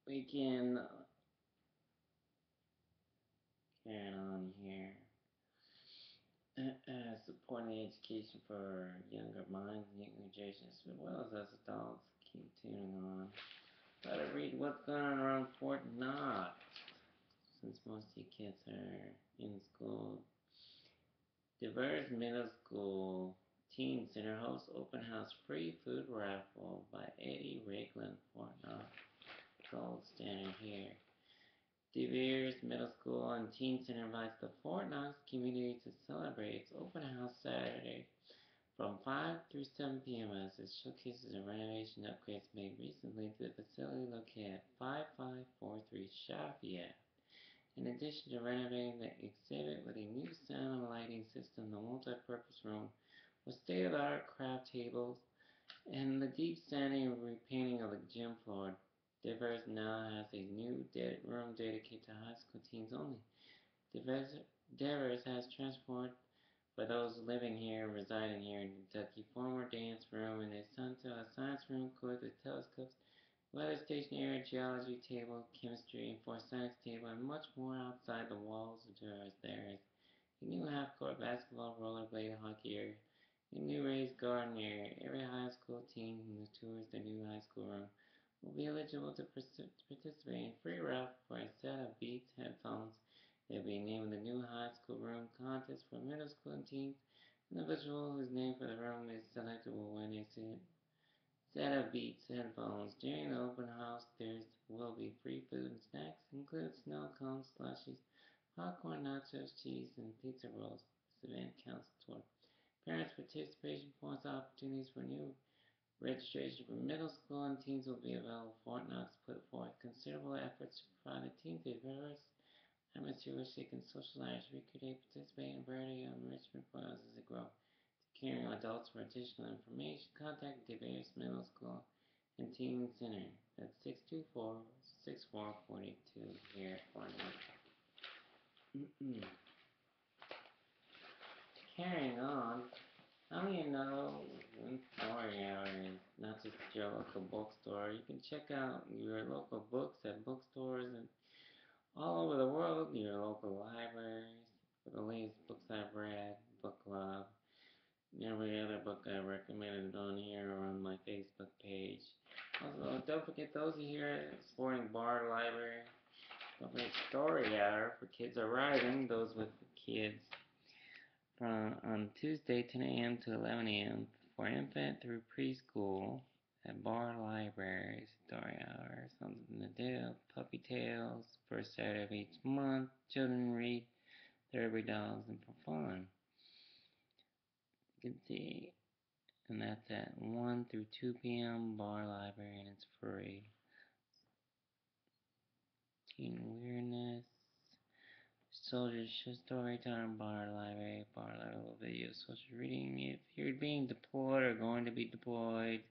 we can carry on here. Supporting education for younger minds and younger generations, as well as us adults. Keep tuning on. Try to read what's going on around Fort Knox, since most of you kids are in school. Diverse Middle School Teen Center hosts open house free food raffle by Eddie Ragland, Fort Knox. Gold standard here. DeVere's Middle School and Teen Center invites the Fort Knox community to celebrate its open house Saturday from 5 through 7 p.m. as it showcases the renovation upgrades made recently to the facility located at 5543 Shafi Ave. In addition to renovating the exhibit with a new sound and lighting system, the multi-purpose room with state-of-the-art craft tables and the deep sanding and repainting of the gym floor, Devers now has a new room dedicated to high school teens only. Devers has transformed for those living here and residing here in Kentucky, former dance room and a science room equipped with telescopes, weather station area, geology table, chemistry, and forensics table, and much more outside the walls of Devers. There is a new half-court basketball, rollerblade, hockey area, a new raised garden area. Every high school teen who tours the new high school room will be eligible to participate in free raffle for a set of Beats headphones. They'll be named the new high school room contest for middle school and teens. An individual whose name for the room is selected will win a set of Beats headphones. During the open house, there will be free food and snacks, including snow cones, slushies, popcorn, nachos, cheese, and pizza rolls. This event counts toward parents' participation points. Opportunities for new registration for middle school and teens will be available. Fort Knox put forth considerable efforts to provide the teens a diverse atmosphere which they can socialize, recreate, participate in variety of enrichment programs as they grow. To caring adults for additional information, contact DeVere's Middle School and Teen Center at 624-6442 here at Fort Knox. Carrying on, how do you know when Story Hour is not just your local bookstore? You can check out your local books at bookstores and all over the world, your local libraries, for the latest books I've read, book club, every other book I recommended on here or on my Facebook page. Also, don't forget those of you here supporting Bar Library. Don't forget Story Hour for Kids Are Writing, those with kids from on Tuesday 10 a.m. to 11 a.m. for infant through preschool at Bar Library. Story Hour, something to do. Puppy Tales, first Saturday of each month. Children read Therapy Dogs and for fun. You can see, and that's at 1 through 2 p.m. Bar Library, and it's free. Teen Weirdness. Soldiers Story Time, Bar Library, video, social reading. If you're being deployed or going to be deployed,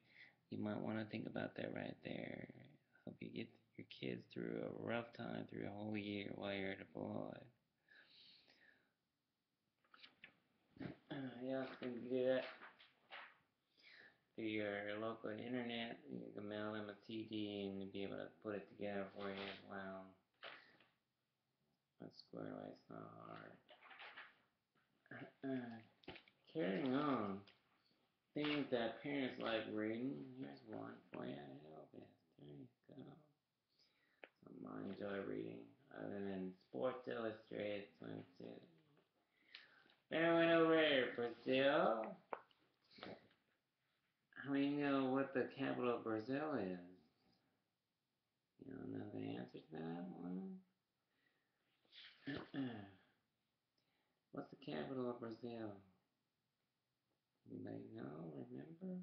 you might want to think about that right there. Help you get your kids through a rough time through a whole year while you're deployed. You also can do that through your local internet. You can mail them a CD and be able to put it together for you as well. But square away, it's not hard. Carrying on. Things that parents like reading. Here's one for you. There you go. Something I enjoy reading, other than Sports Illustrated swimsuit. Everyone over here, Brazil. How many know what the capital of Brazil is? You don't know the answer to that one? What's the capital of Brazil? Anybody know? Remember?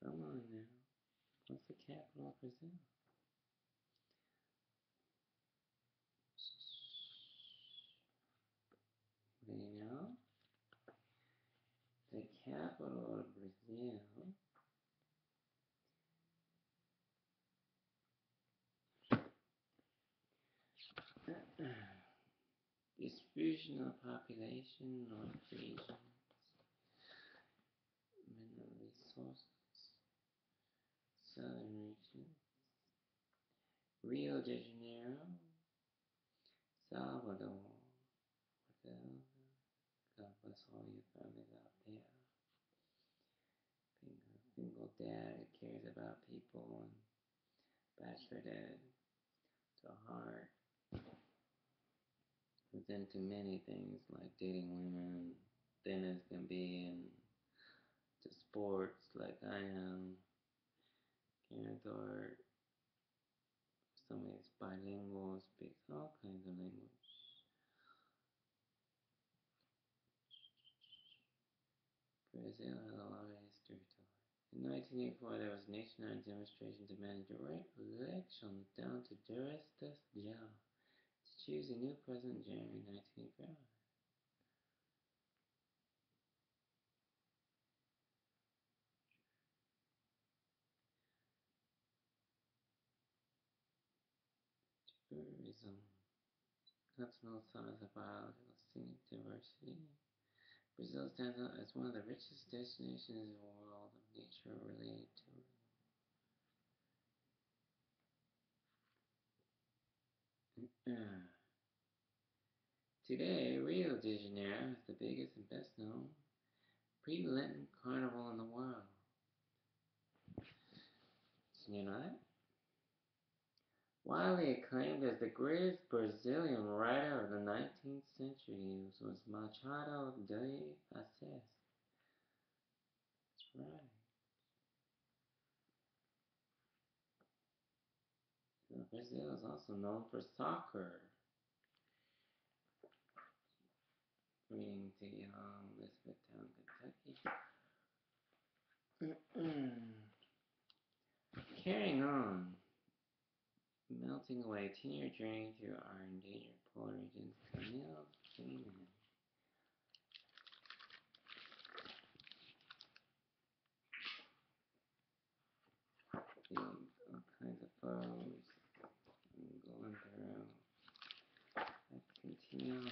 Come on now. What's the capital of Brazil? Do you know? The capital of Brazil distribution of population, North regions. sources. Southern region. Rio de Janeiro. Salvador. Brazil. God bless all your families out there. Being a single dad who cares about people, and bachelor dad to heart, who's into many things like dating women, thin as can be, and to sports like I am. Cantor, somebody's bilingual, speaks all kinds of language. Brazil has a lot of history to it. In 1984, there was a nationwide demonstration demanding direct elections down to juristas jail to choose a new president in January 1985. Tourism. Casanovas of biological scenic diversity. Brazil stands out as one of the richest destinations in the world of nature-related tourism. Today, Rio de Janeiro is the biggest and best-known pre-Lenten carnival in the world. Did you know that? Widely acclaimed as the greatest Brazilian writer of the 19th century was Machado de Assis. That's right. Brazil is also known for soccer. Bringing to Elizabethtown, Kentucky. Carrying on. Melting away, 10-year journey through our endangered polar regions. Camille Seaman. Seeing all kinds of photos. I'm going through. Let's continue on.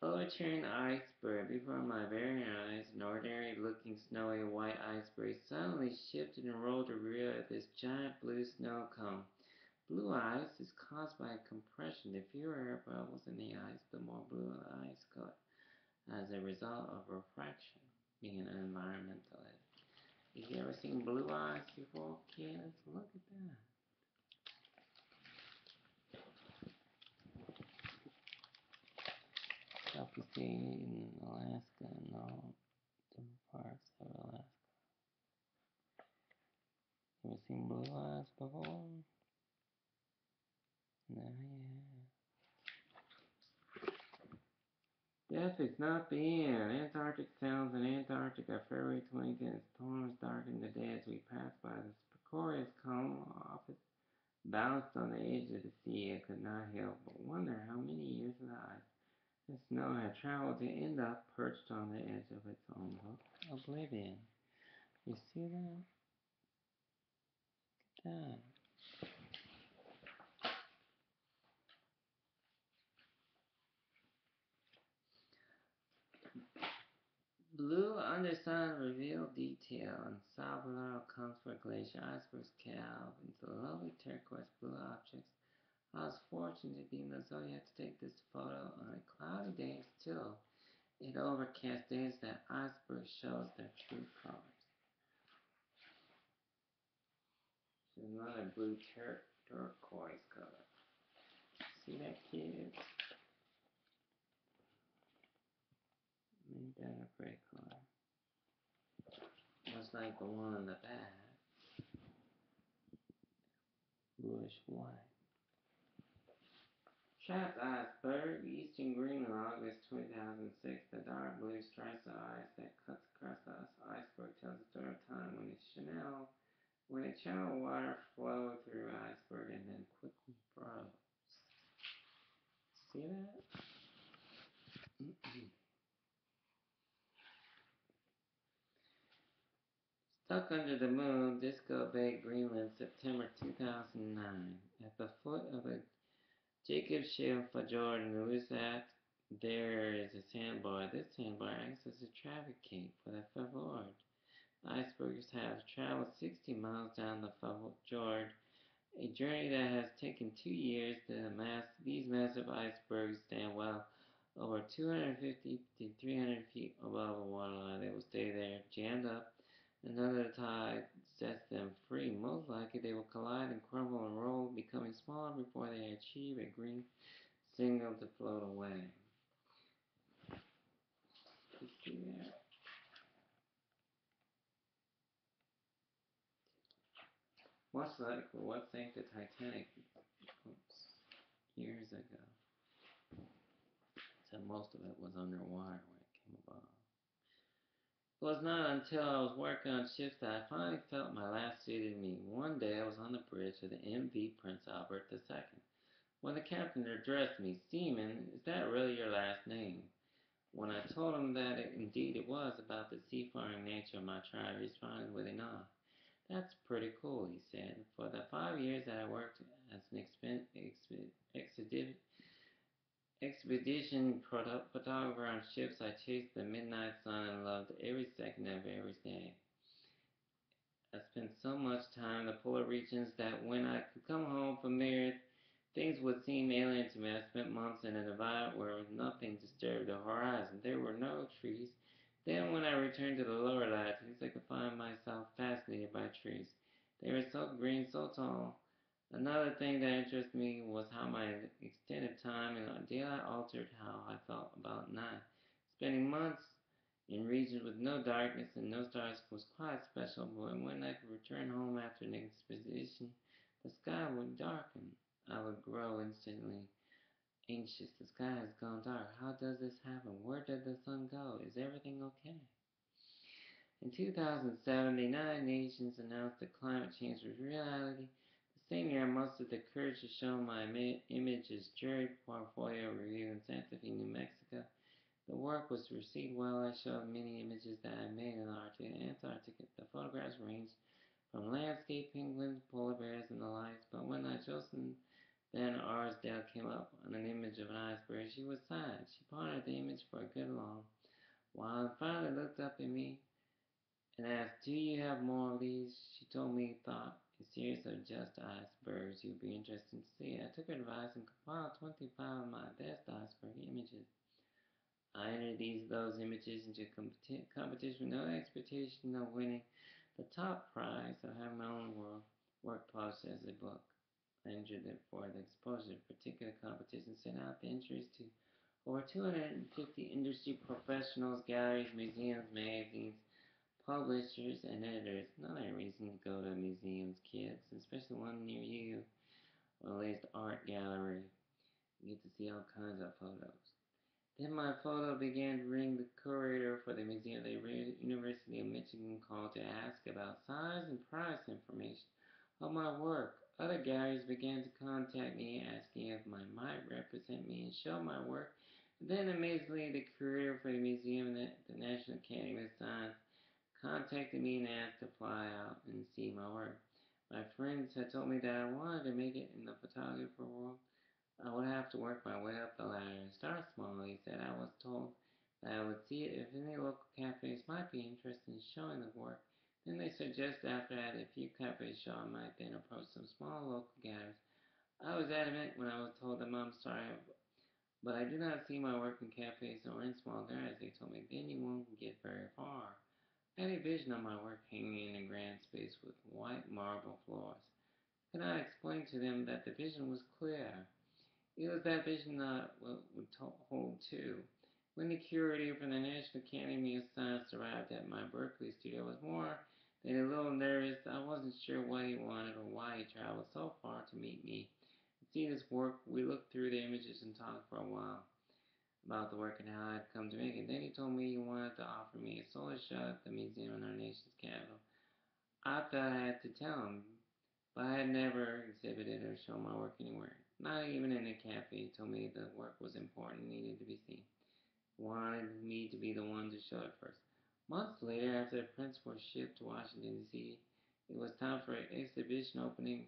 Overturned iceberg. Before my very eyes, an ordinary looking snowy white iceberg suddenly shifted and rolled to rear of this giant blue snow cone. Blue ice is caused by compression. The fewer air bubbles in the ice, the more blue the ice color, as a result of refraction, being an environmentalist. Have you ever seen blue ice before, kids? Look at that. Stuff you see in Alaska and all different parts of Alaska. You ever seen blue ice before? No, yeah. Death is not the end. Antarctic sounds in Antarctica, February 2010. Storms darken the day as we pass by the precarious cone office. Bounced on the edge of the sea, I could not help but wonder how many years of ice the snow had traveled to end up perched on the edge of its own oblivion. You see that? Look at that. Blue underside revealed detail, and Salvador comes for glacier icebergs calve into lovely turquoise blue objects. I was fortunate to be in the Zodiac to take this photo on a cloudy day still. In overcast days, that iceberg shows their true colors. There's another blue turquoise color. See that, kids? Ain't that a great color? Just like the one in the back. Bluish white. Trapped iceberg, eastern Greenland, August 2006. The dark blue stripes of ice that cuts across the iceberg tells the story of time when a channel water flowed through iceberg and then quickly froze. See that? Stuck under the moon, Disco Bay, Greenland, September 2009. At the foot of the Jacobschild Fjord in Lusat, there is a sandbar. This sandbar acts as a traffic gate for the fjord. icebergs have traveled 60 miles down the fjord, a journey that has taken 2 years. These massive icebergs stand well over 250 to 300 feet above the waterline. They will stay there, jammed up, until the tide sets them free. Most likely, they will collide and crumble and roll, becoming smaller before they achieve a green signal to float away. You see that? Much like what sank the Titanic years ago. So most of it was underwater when it came above. It was not until I was working on ships that I finally felt my life suited me. One day I was on the bridge of the MV Prince Albert II. When the captain addressed me, Seaman, is that really your last name? When I told him that indeed it was about the seafaring nature of my tribe, he responded with a nod. That's pretty cool, he said. For the 5 years that I worked as an expedition photographer on ships, I chased the midnight sun and loved every second of every day. I spent so much time in the polar regions that when I could come home familiar, things would seem alien to me. I spent months in an environment where nothing disturbed the horizon. There were no trees. Then when I returned to the lower latitudes, I could find myself fascinated by trees. They were so green, so tall. Another thing that interested me was how my extended time in daylight altered how I felt about night. Spending months in regions with no darkness and no stars was quite special, but when I could return home after an expedition, the sky would darken. I would grow instantly anxious. The sky has gone dark. How does this happen? Where did the sun go? Is everything okay? In 2007, the United Nations announced that climate change was reality. The same year, I mustered the courage to show my images jury portfolio review in Santa Fe, New Mexico. The work was received well. I showed many images that I made in Antarctica. The photographs ranged from landscape, penguins, polar bears, and the likes. But when Jocelyn Van Arsdale came up on an image of an iceberg, she was silent. She pondered the image for a good long while and finally looked up at me and asked, "Do you have more of these?" She told me thought a series of just icebergs. It would be interesting to see. I took her advice and compiled 25 of my best iceberg images. I entered those images into competition with no expectation of winning the top prize of having my own work published as a book. I entered it for the exposure. Particular competition sent out the entries to over 250 industry professionals, galleries, museums, magazines, publishers, and editors. Another reason to go to museums, kids, especially one near you, or at least art gallery. You get to see all kinds of photos. Then my photo began to ring. The curator for the museum at the University of Michigan called to ask about size and price information of my work. Other galleries began to contact me asking if I might represent me and show my work. Then amazingly, the curator for the museum at the National Academy of Science contacted me and asked to fly out and see my work. My friends had told me that I wanted to make it in the photographer world. I would have to work my way up the ladder and start small, he said. I was told that I would see it if any local cafes might be interested in showing the work. Then they suggested after I had a few cafes show, I might then approach some small local galleries. I was adamant when I was told them I'm sorry, but I do not see my work in cafes or in small galleries, they told me. Then you won't get very far. I had a vision of my work hanging in a grand space with white marble floors. Could I explain to them that the vision was clear? It was that vision that would hold too. When the curator from the National Academy of Science arrived at my Berkeley studio, I was more than a little nervous. I wasn't sure what he wanted or why he traveled so far to meet me. To see this work, we looked through the images and talked for a while about the work and how I'd come to make it. Then he told me he wanted to offer me a solar shot at the museum in our nation's capital. I thought I had to tell him, but I had never exhibited or shown my work anywhere. Not even in a cafe. He told me the work was important and needed to be seen. He wanted me to be the one to show it first. Months later, after the prints were shipped to Washington, D.C., it was time for an exhibition opening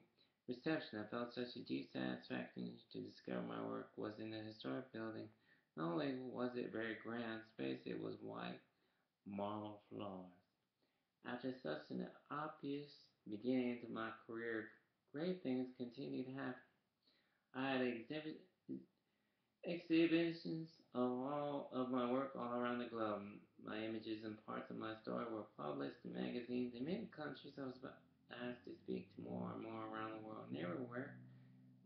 reception. I felt such a deep satisfaction to discover my work was in a historic building. Not only was it very grand space, it was white marble floors. After such an obvious beginning to my career, great things continued to happen. I had exhibitions of all of my work all around the globe. My images and parts of my story were published in magazines in many countries. I was asked to speak to more and more around the world, and everywhere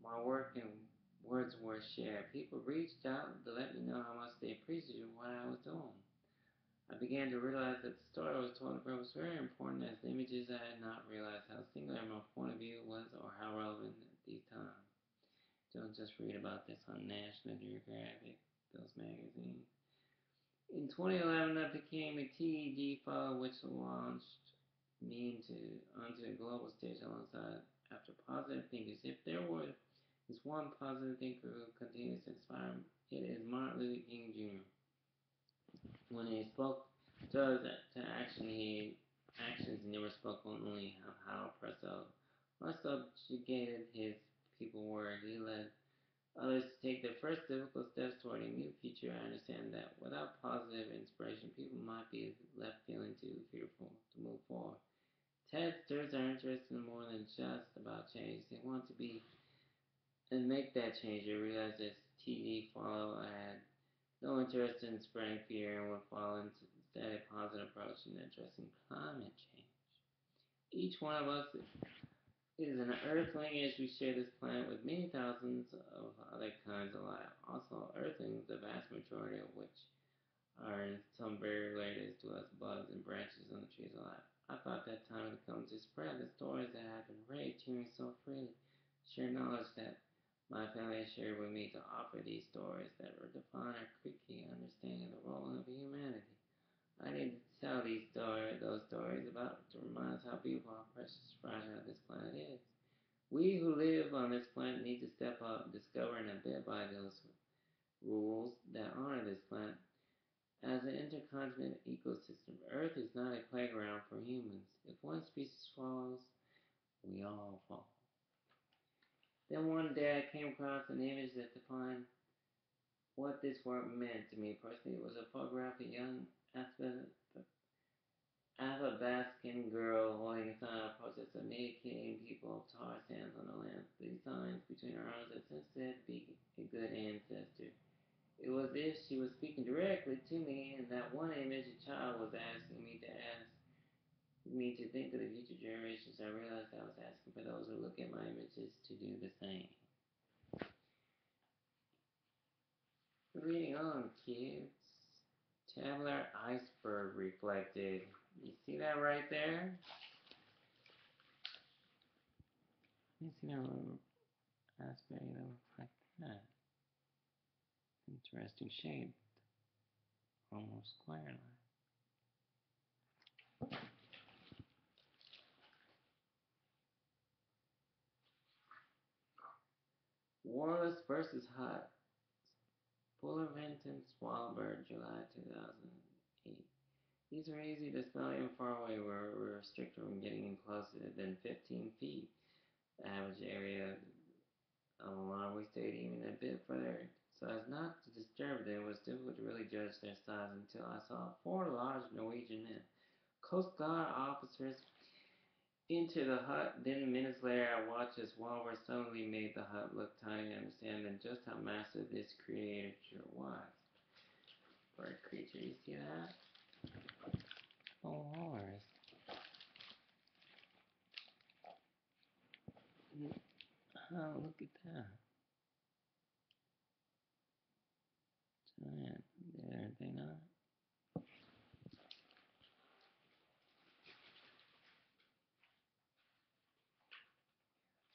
my work and words were shared. People reached out to let me know how much they appreciated what I was doing. I began to realize that the story I was told was very important as the images I had not realized how singular my point of view was or how relevant at these times. Don't just read about this on National Geographic, those magazines. In 2011, I became a TED fellow, which launched me onto a global stage alongside after positive thinkers. If there is one positive thinker who continues to inspire me, it is Martin Luther King Jr. When he spoke to actions he never spoke only of how oppressive or subjugated his people were. He led others to take their first difficult steps toward a new future. I understand that without positive inspiration, people might be left feeling too fearful to move forward. TEDsters are interested in more than just about change. They want to be and make that change. They realize that TD follow had no interest in spreading fear and would follow instead a positive approach in addressing climate change. Each one of us is an earthling as we share this planet with many thousands of other kinds of life. Also, earthlings, the vast majority of which are in some very related to us, buds and branches on the trees of life. I thought that time had come to spread the stories that have been raised hearing so freely, share knowledge that my family shared with me to offer these stories that were define our creaky understanding of the role of humanity. I need to tell those stories about to remind us how beautiful, how precious, fragile this planet is. We who live on this planet need to step up, discover and abide by those rules that honor this planet. As an intercontinental ecosystem, Earth is not a playground for humans. If one species falls, we all fall. Then one day I came across an image that defined what this work meant to me personally. It was a photograph of a young Athabascan girl holding a sign of protest of naked people of tar sands on the land. These signs between her arms that since said be a good ancestor. It was as if she was speaking directly to me, and that one image a child was asking me to think of the future generations. I realized I was asking for those who look at my images to do the same. Reading on, kids. Tabular iceberg reflected. You see that right there? You see that little iceberg that looks like that? Interesting shape. Almost square-like. Warless versus hot. Polar Venton Swallowbird, July 2008. These are easy to smell even far away. We're restricted from getting in closer than 15 feet. The average area of alarm we stayed even a bit further so as not to disturb them. It was difficult to really judge their size until I saw 4 large Norwegian men, Coast Guard officers, into the hut. Then minutes later I watched as Walrus suddenly made the hut look tiny and understanding just how massive this creature was. Bird creature, you see that? Oh, Walrus. Oh, look at that. Giant. Are they not?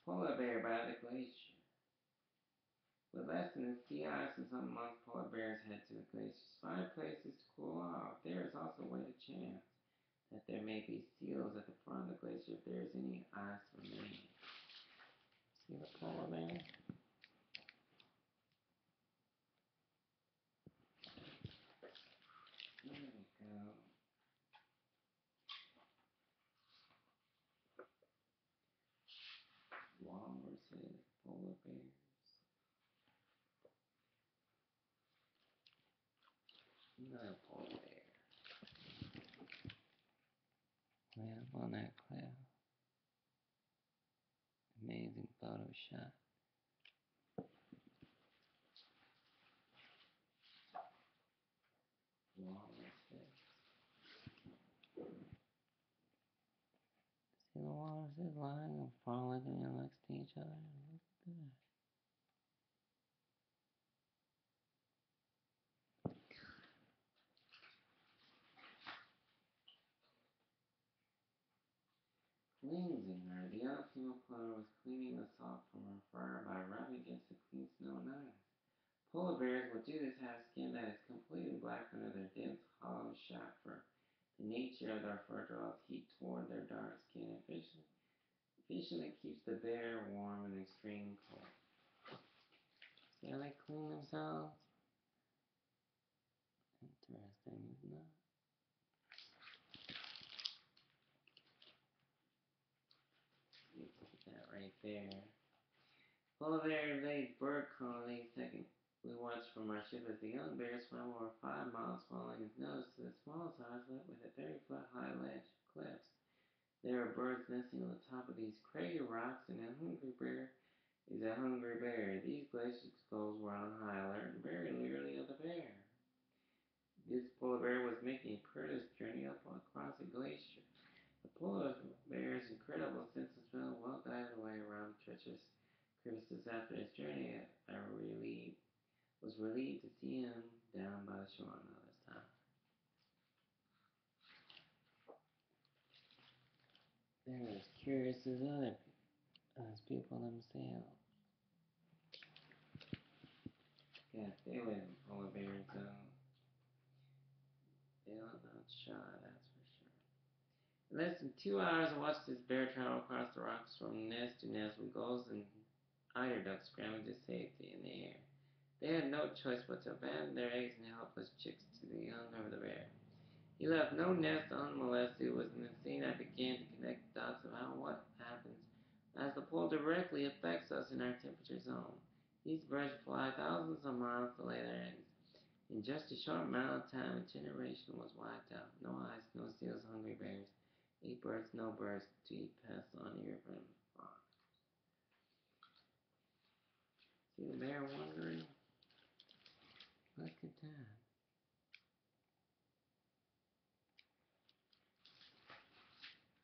Polar bear by the glacier. With less than a sea ice in some months, polar bears head to the glaciers, find places to cool off. There is also a weighted chance that there may be seals at the front of the glacier if there is any ice remaining. See the polar bear? There we go. Walruses, polar bears. Another polar bear. shot. Walruses. See the walruses lying and frolicking next to each other? Look at that. Cleansing her. The young female polar was cleaning the salt from her fur by rubbing against the clean snow and ice. Polar bears will do this have skin that is completely black under their dense, hollow shaft fur. The nature of their fur draws heat toward their dark skin, efficiently keeps the bear warm in extreme cold. See how they clean themselves? Interesting, isn't it? You put that right there. Polar bear laid bird colony second. We watched from our ship as the young bear swam over 5 miles, following his nose to the smallest islet with a 30-foot high ledge of cliffs. There are birds nesting on the top of these craggy rocks, and a hungry bear is a hungry bear. These glacial skulls were on high alert and very leery of the bear. This polar bear was making a perilous journey up across a glacier. The polar bear's incredible sense of smell well guided the way around the treacherous crevices. After his journey, I was relieved to see him down by the shore now this time. They're as curious as people themselves. Yeah, stay away from polar bears, though. They'll not shy, that's for sure. In less than 2 hours, I watched this bear travel across the rocks from nest to nest with gulls and eider ducks scrambling to safety in the air. They had no choice but to abandon their eggs and helpless chicks to the young of the bear. He left no nest unmolested. It was in the scene I began to connect the dots about what happens as the pole directly affects us in our temperature zone. These birds fly thousands of miles to lay their eggs. In just a short amount of time, a generation was wiped out. No ice, no seals, hungry bears. Eat birds, no birds to eat pests on your friend farm. See the bear wandering? Look at that.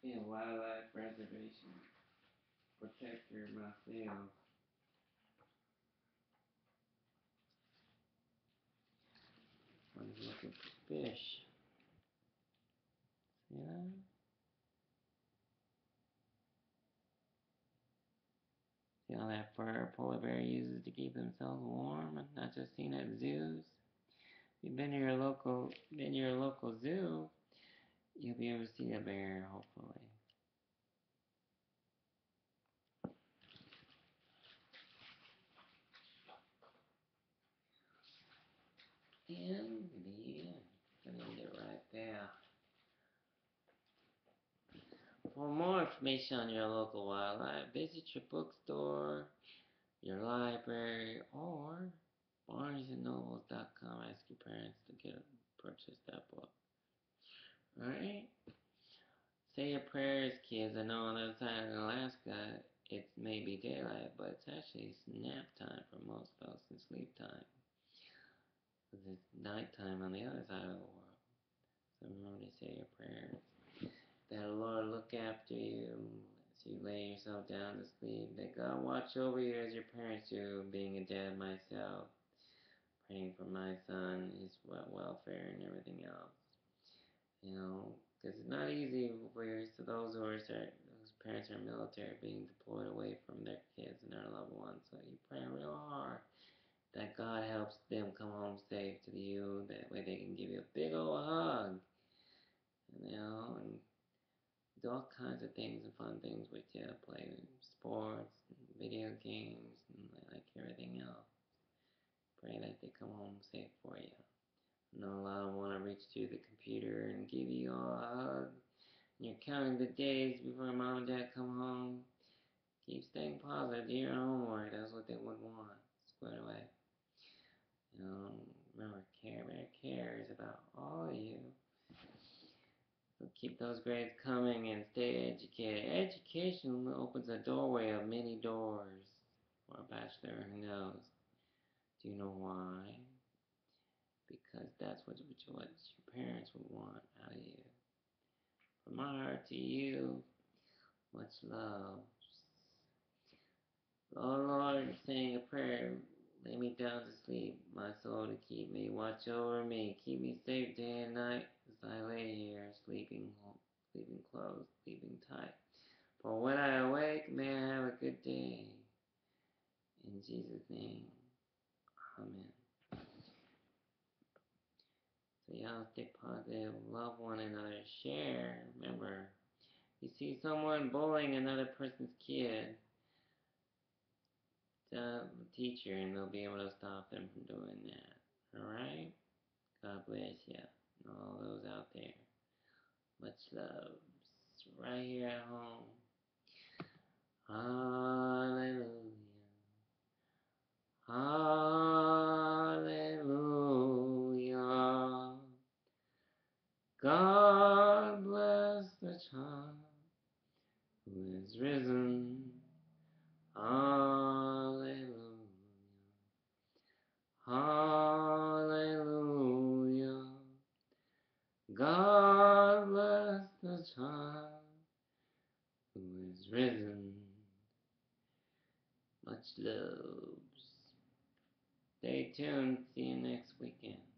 Yeah, wildlife preservation protector myself. I was looking for fish. See that? See all that fur a polar bear uses to keep themselves warm and not just seen at zoos? If you've been to your local zoo, you'll be able to see a bear, hopefully. And the end. Gonna end it right there. For more information on your local wildlife, visit your bookstore, your library, or barnesandnobles.com. Ask your parents to purchase that book. Alright? Say your prayers, kids. I know on the other side of Alaska, it's maybe daylight, but it's actually nap time for most folks and sleep time. Because it's nighttime on the other side of the world. So remember to say your prayers. That the Lord look after you as you lay yourself down to sleep. That God watch over you as your parents do, being a dad myself. Praying for my son, his welfare and everything else. You know, because it's not easy for those whose parents are military being deployed away from their kids and their loved ones. So you pray real hard that God helps them come home safe to you. That way they can give you a big old hug. You know, and do all kinds of things and fun things with you. Play sports, video games, and like everything else. Pray that they come home safe for you. I know a lot of them want to reach to the computer and give you all a hug. You're counting the days before mom and dad come home. Keep staying positive. Do your homework. That's what they would want. Squared away. You know, remember, Care Bear cares about all of you. So keep those grades coming and stay educated. Education opens a doorway of many doors. or a bachelor, who knows? Do you know why? Because that's what your parents would want out of you. From my heart to you, much love. Oh Lord, saying a prayer, lay me down to sleep, my soul to keep me, watch over me, keep me safe day and night, as I lay here, sleeping close, sleeping tight. For when I awake, may I have a good day. In Jesus' name, amen. So y'all stay positive, love one another, share. Remember, you see someone bullying another person's kid, tell the teacher and they'll be able to stop them from doing that. Alright? God bless you and all those out there. Much love. Right here at home. Hallelujah. Hallelujah. God bless the child who is risen. Hallelujah. Hallelujah. God bless the child who is risen. Much love. Stay tuned. See you next weekend.